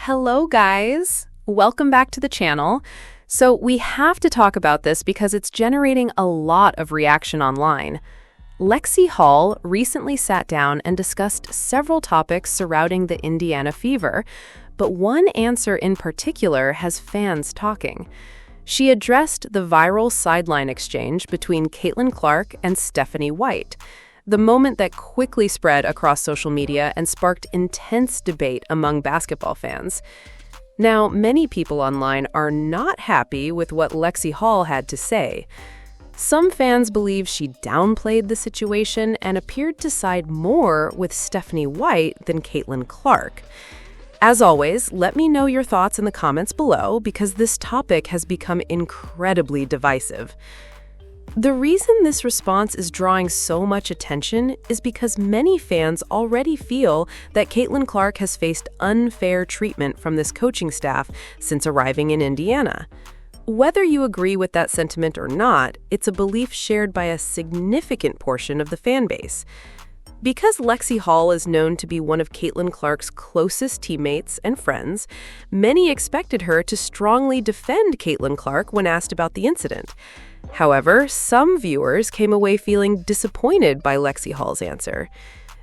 Hello, guys. Welcome back to the channel. So we have to talk about this because it's generating a lot of reaction online. LEXIE Hall recently sat down and discussed several topics surrounding the Indiana fever, but one answer in particular has fans talking. She addressed the viral sideline exchange between Caitlin Clark and Stephanie White, the moment that quickly spread across social media and sparked intense debate among basketball fans. Now, many people online are not happy with what LEXIE Hall had to say. Some fans believe she downplayed the situation and appeared to side more with Stephanie White than Caitlin Clark. As always, let me know your thoughts in the comments below because this topic has become incredibly divisive. The reason this response is drawing so much attention is because many fans already feel that Caitlin Clark has faced unfair treatment from this coaching staff since arriving in Indiana. Whether you agree with that sentiment or not, it's a belief shared by a significant portion of the fan base. Because LEXIE Hall is known to be one of Caitlin Clark's closest teammates and friends, many expected her to strongly defend Caitlin Clark when asked about the incident. However, some viewers came away feeling disappointed by LEXIE Hall's answer.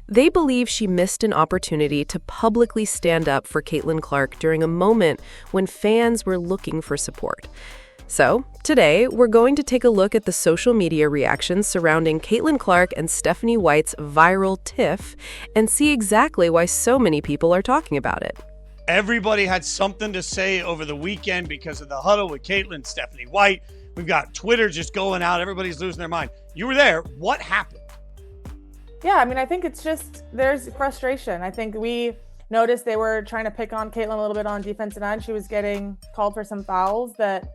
They believe she missed an opportunity to publicly stand up for Caitlin Clark during a moment when fans were looking for support. So, today, we're going to take a look at the social media reactions surrounding Caitlin Clark and Stephanie White's viral tiff and see exactly why so many people are talking about it. Everybody had something to say over the weekend because of the huddle with Caitlin and Stephanie White. We've got Twitter just going out. Everybody's losing their mind. You were there. What happened? Yeah, I mean, I think it's just there's frustration. I think we noticed they were trying to pick on Caitlin a little bit on defensive end. She was getting called for some fouls that,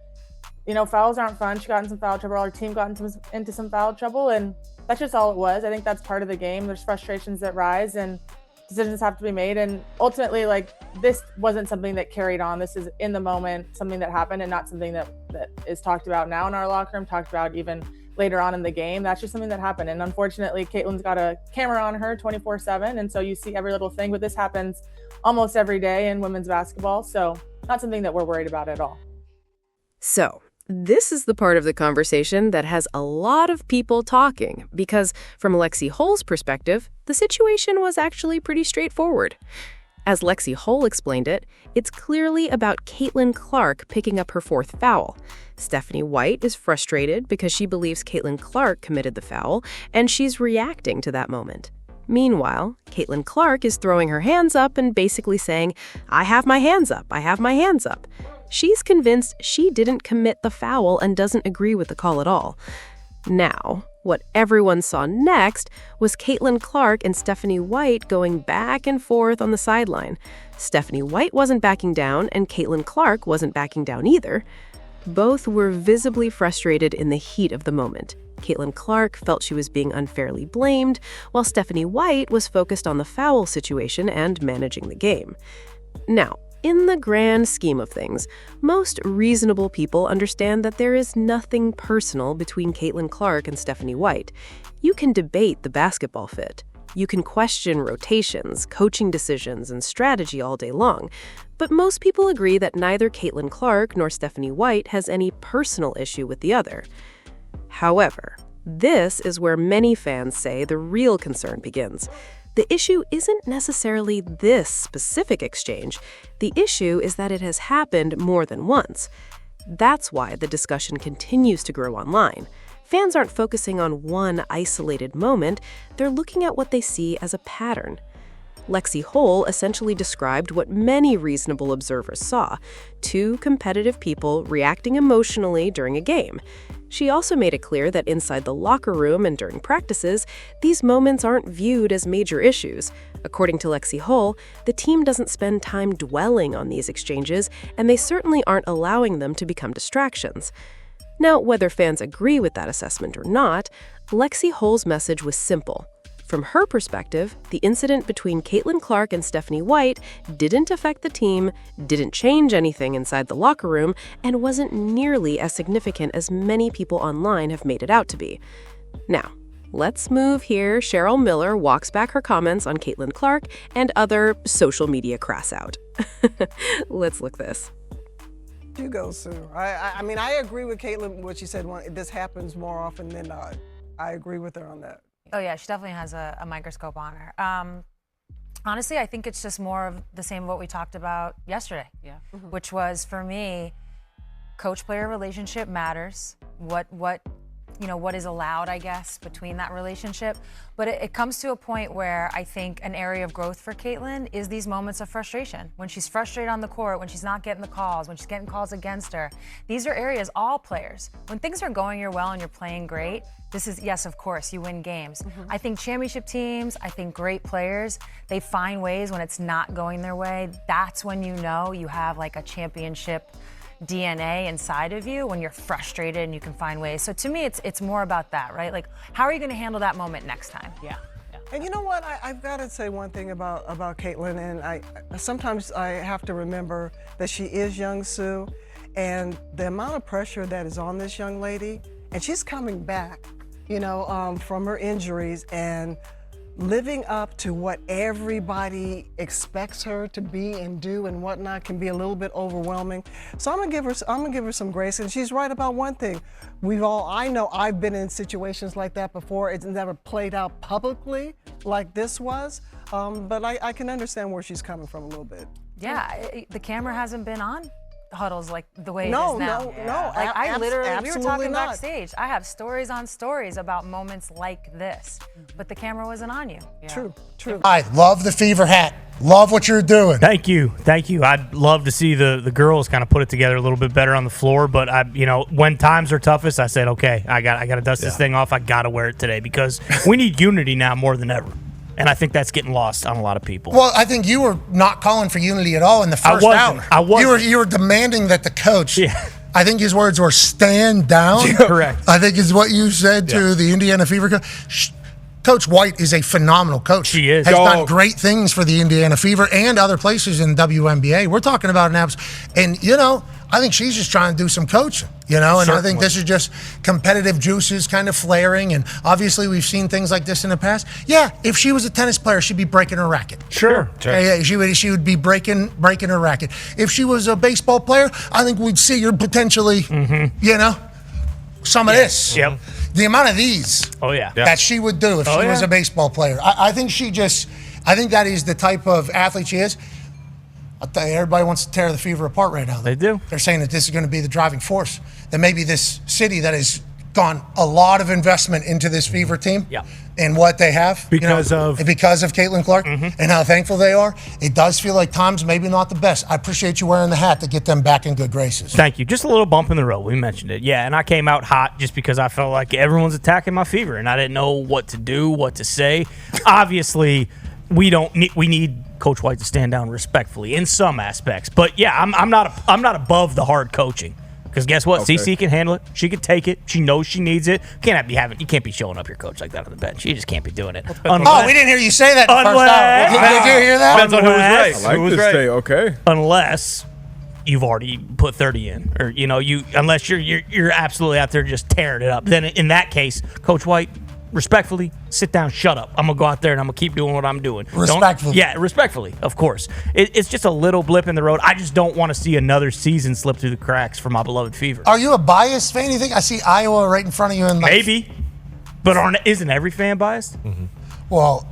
fouls aren't fun. She got in some foul trouble. Our team got into some foul trouble, and that's just all it was. I think that's part of the game. There's frustrations that rise, and decisions have to be made. And ultimately, this wasn't something that carried on. This is in the moment, something that happened, and not something that is talked about now in our locker room, talked about even later on in the game. That's just something that happened. And unfortunately, Caitlin's got a camera on her 24/7. And so you see every little thing, but this happens almost every day in women's basketball. So not something that we're worried about at all. So, this is the part of the conversation that has a lot of people talking because, from LEXIE Hall's perspective, the situation was actually pretty straightforward. As LEXIE Hall explained it, it's clearly about Caitlin Clark picking up her fourth foul. Stephanie White is frustrated because she believes Caitlin Clark committed the foul, and she's reacting to that moment. Meanwhile, Caitlin Clark is throwing her hands up and basically saying, "I have my hands up, I have my hands up." She's convinced she didn't commit the foul and doesn't agree with the call at all. Now, what everyone saw next was Caitlin Clark and Stephanie White going back and forth on the sideline. Stephanie White wasn't backing down, and Caitlin Clark wasn't backing down either. Both were visibly frustrated in the heat of the moment. Caitlin Clark felt she was being unfairly blamed, while Stephanie White was focused on the foul situation and managing the game. Now, in the grand scheme of things, most reasonable people understand that there is nothing personal between Caitlin Clark and Stephanie White. You can debate the basketball fit. You can question rotations, coaching decisions, and strategy all day long. But most people agree that neither Caitlin Clark nor Stephanie White has any personal issue with the other. However, this is where many fans say the real concern begins. The issue isn't necessarily this specific exchange. The issue is that it has happened more than once. That's why the discussion continues to grow online. Fans aren't focusing on one isolated moment, they're looking at what they see as a pattern. LEXIE Hall essentially described what many reasonable observers saw: two competitive people reacting emotionally during a game. She also made it clear that inside the locker room and during practices, these moments aren't viewed as major issues. According to LEXIE Hall, the team doesn't spend time dwelling on these exchanges, and they certainly aren't allowing them to become distractions. Now, whether fans agree with that assessment or not, LEXIE Hall's message was simple. From her perspective, the incident between Caitlin Clark and Stephanie White didn't affect the team, didn't change anything inside the locker room, and wasn't nearly as significant as many people online have made it out to be. Now, let's move here. CHERYL Miller walks back her comments on Caitlin Clark and other social media crash out. Let's look this. You go, Sue. I mean, I agree with Caitlin what she said. This happens more often than not. I agree with her on that. Oh yeah, she definitely has a microscope on her. Honestly, I think it's just more of the same of what we talked about yesterday. Yeah. Which was, for me, coach-player relationship matters. What is allowed, I guess, between that relationship. But it comes to a point where I think an area of growth for Caitlin is these moments of frustration. When she's frustrated on the court, when she's not getting the calls, when she's getting calls against her. These are areas, all players, when things are going your well and you're playing great, this is, yes, of course, you win games. I think championship teams, I think great players, they find ways when it's not going their way. That's when you know you have like a championship DNA inside of you, when you're frustrated and you can find ways. So to me, it's more about that, right? Like, how are you going to handle that moment next time? Yeah. And you know what? I've got to say one thing about Caitlin, and sometimes I have to remember that she is young, Sue, and the amount of pressure that is on this young lady, and she's coming back, from her injuries and living up to what everybody expects her to be and do and whatnot can be a little bit overwhelming. So I'm gonna give her some grace, and she's right about one thing. I know I've been in situations like that before. It's never played out publicly like this was, but I can understand where she's coming from a little bit. Yeah, the camera hasn't been on huddles like the way it is No. Like I literally, we were talking not. backstage. I have stories on stories about moments like this, but the camera wasn't on you. True. I love the Fever hat. Love what you're doing. Thank you. I'd love to see the girls kind of put it together a little bit better on the floor. But when times are toughest, I said, okay, I got to dust this thing off. I got to wear it today because we need unity now more than ever. And I think that's getting lost on a lot of people. Well, I think you were not calling for unity at all in the first hour. I wasn't. You were demanding that the coach. Yeah. I think his words were stand down. Correct. I think is what you said to the Indiana Fever coach. Coach White is a phenomenal coach. She is. Has done great things for the Indiana Fever and other places in WNBA. We're talking about I think she's just trying to do some coaching, and I think this is just competitive juices kind of flaring. And obviously we've seen things like this in the past. Yeah, if she was a tennis player, she'd be breaking her racket. Sure. Yeah, she would be breaking her racket. If she was a baseball player, I think we'd see her potentially, some of this. Yep. The amount of these that she would do if she was a baseball player. I think that is the type of athlete she is. I'll tell you, everybody wants to tear the Fever apart right now. They do. They're saying that this is going to be the driving force. That maybe this city that has gone a lot of investment into this Fever team and what they have. Because of Caitlin Clark and how thankful they are. It does feel like times maybe not the best. I appreciate you wearing the hat to get them back in good graces. Thank you. Just a little bump in the road. We mentioned it. Yeah, and I came out hot just because I felt like everyone's attacking my Fever and I didn't know what to do, what to say. Obviously, we need Coach White to stand down respectfully in some aspects. But yeah, I'm not above the hard coaching. Because guess what? Okay. CC can handle it. She can take it. She knows she needs it. You can't be showing up your coach like that on the bench. You just can't be doing it. We didn't hear you say that in the first hour. Did you hear that? Depends on who was right. I like this say, okay. Unless you've already put 30 in, or unless you're absolutely out there just tearing it up. Then in that case, Coach White, respectfully, sit down, shut up. I'm going to go out there and I'm going to keep doing what I'm doing. Respectfully. Respectfully, of course. It's just a little blip in the road. I just don't want to see another season slip through the cracks for my beloved Fever. Are you a biased fan, you think? I see Iowa right in front of you. Maybe. But isn't every fan biased? Mm-hmm. Well,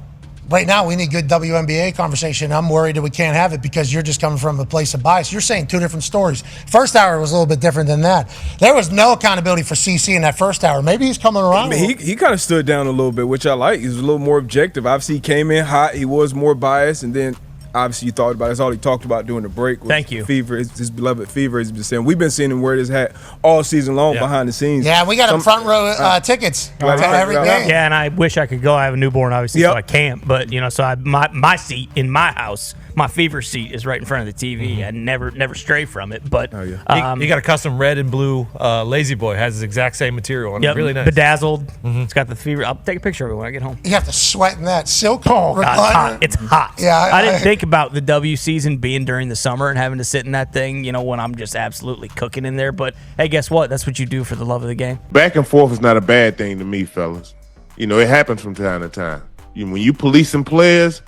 right now we need good WNBA conversation. I'm worried that we can't have it because you're just coming from a place of bias. You're saying two different stories. First hour was a little bit different than that. There was no accountability for CC in that first hour. Maybe he's coming around. He kind of stood down a little bit, which I like. He was a little more objective. Obviously, he came in hot. He was more biased, and then obviously you thought about it. That's all he talked about during the break. Thank you. Fever, his beloved Fever. He's been saying we've been seeing him wear this hat all season long behind the scenes. Yeah, we got him front row tickets to every game. Yeah, and I wish I could go. I have a newborn, obviously, so I can't. But so my seat in my house, my Fever seat is right in front of the TV. I never stray from it. But you got a custom red and blue Lazy Boy. Has the exact same material on it. Really nice. Bedazzled. It's got the Fever. I'll take a picture of it when I get home. You have to sweat in that silk. Oh, God, it's hot. Yeah, I didn't think about the W season being during the summer and having to sit in that thing, when I'm just absolutely cooking in there. But hey, guess what? That's what you do for the love of the game. Back and forth is not a bad thing to me, fellas. It happens from time to time. When you policing players,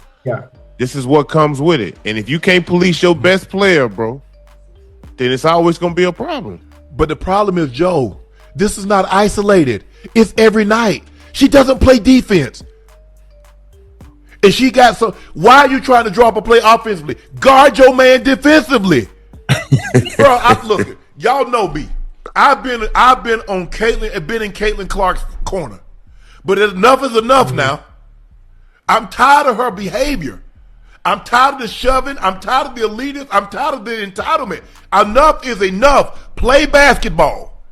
This is what comes with it. And if you can't police your best player, bro, then it's always going to be a problem. But the problem is, Joe, this is not isolated. It's every night. She doesn't play defense. And she got some. Why are you trying to drop a play offensively? Guard your man defensively. Bro, look, y'all know me. I've been on Caitlin and been in Caitlin Clark's corner. But enough is enough now. I'm tired of her behavior. I'm tired of the shoving. I'm tired of the elitist. I'm tired of the entitlement. Enough is enough. Play basketball.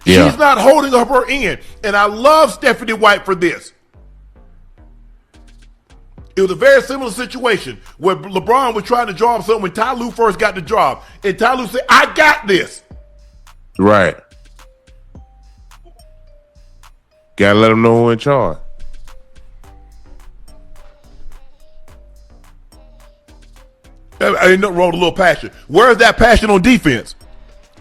Yeah. She's not holding up her end. And I love Stephanie White for this. It was a very similar situation where LeBron was trying to draw up something when Ty Lue first got the job. And Ty Lue said, I got this. Right. Gotta let them know who in charge. Ain't nothing wrong with a little passion. Where is that passion on defense?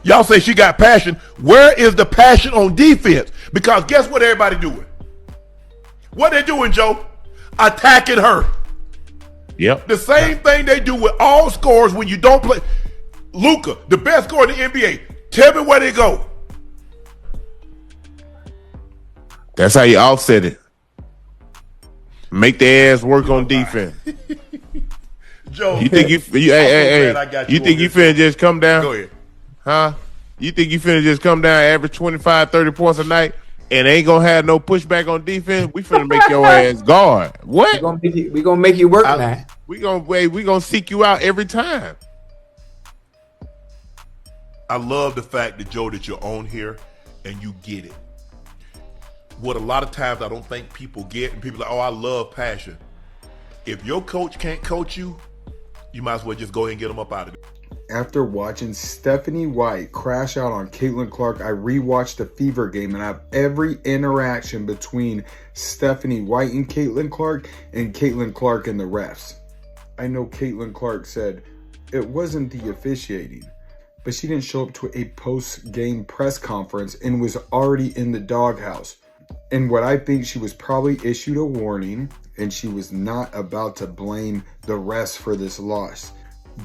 Y'all say she got passion. Where is the passion on defense? Because guess what everybody doing? What they doing, Joe? Attacking her. Yep. The same thing they do with all scores when you don't play. Luka, the best scorer in the NBA. Tell me where they go. That's how you offset it. Make their ass work on defense. Joe, you think you think you finna just come down? Go ahead. Huh? You think you finna just come down, average 25, 30 points a night, and ain't gonna have no pushback on defense? We finna make your ass guard. What? We gonna make you work, man. We gonna seek you out every time. I love the fact that, Joe, that you're on here and you get it. What a lot of times I don't think people get, and people are like, oh, I love passion. If your coach can't coach you, you might as well just go ahead and get them up out of it. After watching Stephanie White crash out on Caitlin Clark, I rewatched the Fever game, and I have every interaction between Stephanie White and Caitlin Clark and the refs. I know Caitlin Clark said it wasn't the officiating, but she didn't show up to a post-game press conference and was already in the doghouse. And what I think, she was probably issued a warning, and she was not about to blame the refs for this loss.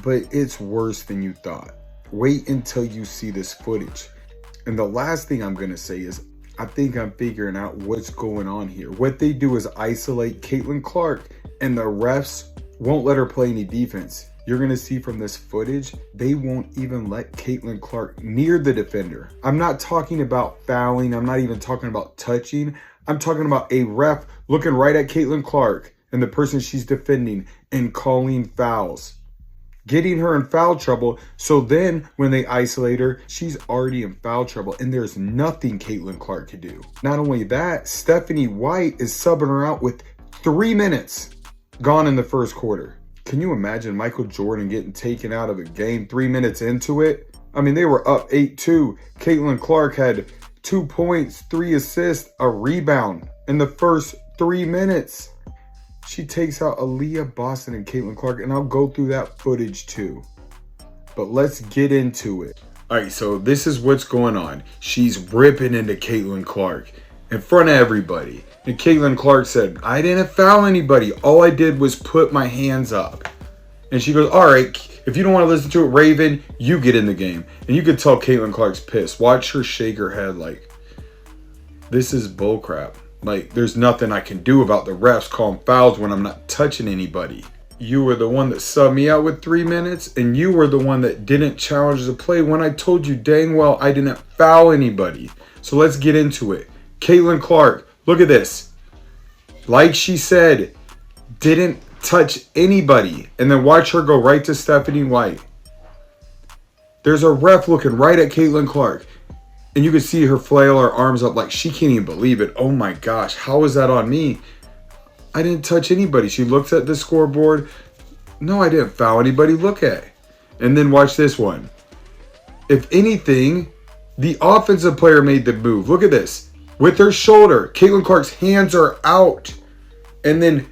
But it's worse than you thought. Wait until you see this footage. And the last thing I'm going to say is, I think I'm figuring out what's going on here. What they do is isolate Caitlin Clark, and the refs won't let her play any defense. You're going to see from this footage, they won't even let Caitlin Clark near the defender. I'm not talking about fouling. I'm not even talking about touching. I'm talking about a ref looking right at Caitlin Clark and the person she's defending and calling fouls, getting her in foul trouble. So then when they isolate her, she's already in foul trouble, and there's nothing Caitlin Clark could do. Not only that, Stephanie White is subbing her out with 3 minutes gone in the first quarter. Can you imagine Michael Jordan getting taken out of a game 3 minutes into it? I mean, they were up 8-2. Caitlin Clark had 2 points, 3 assists, a rebound in the first 3 minutes. She takes out Aaliyah Boston and Caitlin Clark, and I'll go through that footage too. But let's get into it. All right, so this is what's going on. She's ripping into Caitlin Clark in front of everybody. And Caitlin Clark said, I didn't foul anybody. All I did was put my hands up. And she goes, all right, if you don't want to listen to it, Raven, you get in the game. And you could tell Caitlin Clark's pissed. Watch her shake her head like, this is bullcrap. Like, there's nothing I can do about the refs calling fouls when I'm not touching anybody. You were the one that subbed me out with 3 minutes, and you were the one that didn't challenge the play when I told you dang well I didn't foul anybody. So let's get into it. Caitlin Clark, look at this. Like she said, didn't touch anybody. And then watch her go right to Stephanie White. There's a ref looking right at Caitlin Clark. And you can see her flail her arms up like she can't even believe it. Oh my gosh, how is that on me? I didn't touch anybody. She looks at the scoreboard. No, I didn't foul anybody. Look at it. And then watch this one. If anything, the offensive player made the move. Look at this. With her shoulder, Caitlin Clark's hands are out. And then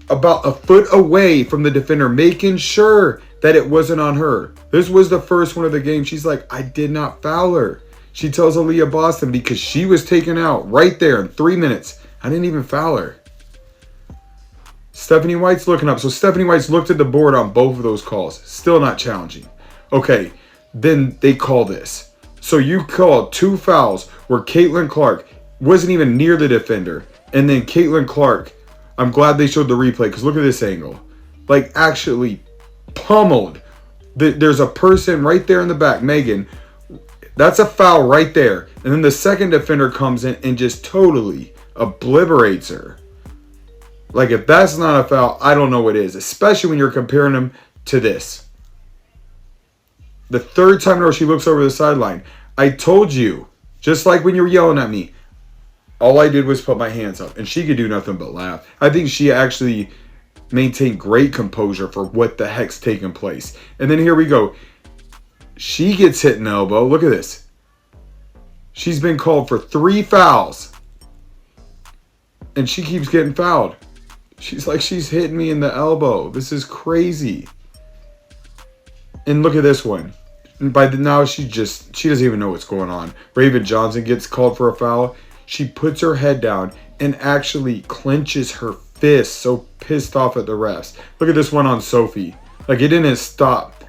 about a foot away from the defender, making sure that it wasn't on her. This was the first one of the game. She's like, I did not foul her. She tells Aaliyah Boston, because she was taken out right there in 3 minutes, I didn't even foul her. Stephanie White's looking up. So Stephanie White's looked at the board on both of those calls. Still not challenging. Okay, then they call this. So you call 2 fouls where Caitlin Clark wasn't even near the defender. And then Caitlin Clark, I'm glad they showed the replay because look at this angle. Like actually pummeled. There's a person right there in the back, Megan. That's a foul right there. And then the second defender comes in and just totally obliterates her. Like if that's not a foul, I don't know what is. Especially when you're comparing them to this. The third time in a row she looks over the sideline. I told you, just like when you were yelling at me, all I did was put my hands up. And she could do nothing but laugh. I think she actually maintained great composure for what the heck's taking place. And then here we go. She gets hit in the elbow. Look at this. She's been called for 3 fouls. And she keeps getting fouled. She's like, she's hitting me in the elbow. This is crazy. And look at this one. And by now, she doesn't even know what's going on. Raven Johnson gets called for a foul. She puts her head down and actually clenches her fist, so pissed off at the refs. Look at this one on Sophie. Like, it didn't stop.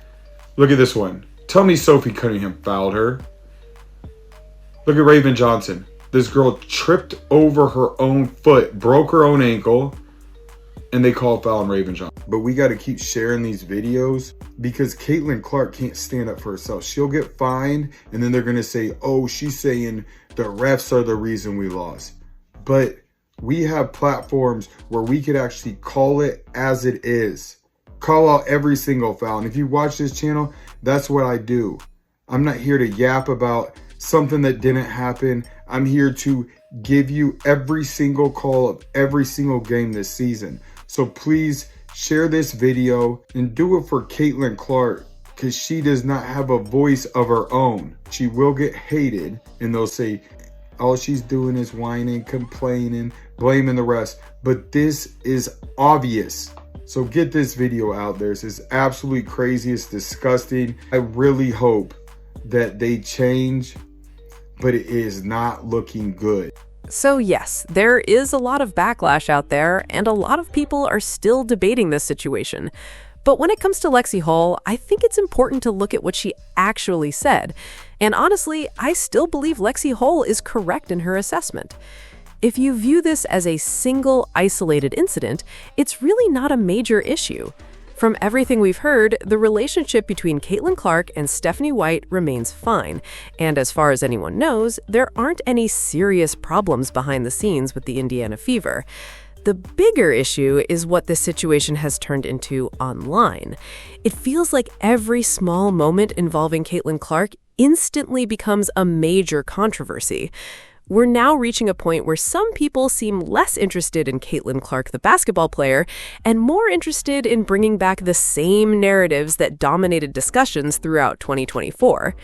Look at this one. Tell me Sophie couldn't have fouled her. Look at Raven Johnson. This girl tripped over her own foot, broke her own ankle, and they call foul on Raven Johnson. But we got to keep sharing these videos because Caitlin Clark can't stand up for herself. She'll get fined, and then they're going to say, oh, she's saying the refs are the reason we lost. But we have platforms where we could actually call it as it is. Call out every single foul. And if you watch this channel, that's what I do. I'm not here to yap about something that didn't happen. I'm here to give you every single call of every single game this season. So please share this video and do it for Caitlin Clark because she does not have a voice of her own. She will get hated and they'll say, all she's doing is whining, complaining, blaming the rest. But this is obvious. So get this video out there. This is absolutely crazy. It's disgusting. I really hope that they change, but it is not looking good. So yes, there is a lot of backlash out there, and a lot of people are still debating this situation. But when it comes to Lexie Hull, I think it's important to look at what she actually said. And honestly, I still believe Lexie Hull is correct in her assessment. If you view this as a single, isolated incident, it's really not a major issue. From everything we've heard, the relationship between Caitlin Clark and Stephanie White remains fine. And as far as anyone knows, there aren't any serious problems behind the scenes with the Indiana Fever. The bigger issue is what this situation has turned into online. It feels like every small moment involving Caitlin Clark instantly becomes a major controversy. We're now reaching a point where some people seem less interested in Caitlin Clark, the basketball player, and more interested in bringing back the same narratives that dominated discussions throughout 2024.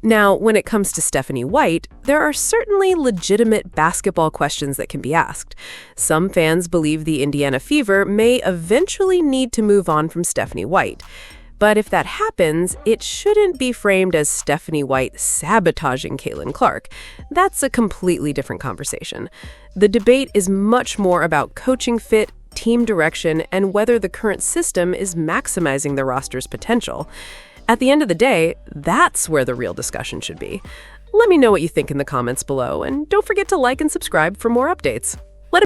Now, when it comes to Stephanie White, there are certainly legitimate basketball questions that can be asked. Some fans believe the Indiana Fever may eventually need to move on from Stephanie White. But if that happens, it shouldn't be framed as Stephanie White sabotaging Caitlin Clark. That's a completely different conversation. The debate is much more about coaching fit, team direction, and whether the current system is maximizing the roster's potential. At the end of the day, that's where the real discussion should be. Let me know what you think in the comments below, and don't forget to like and subscribe for more updates.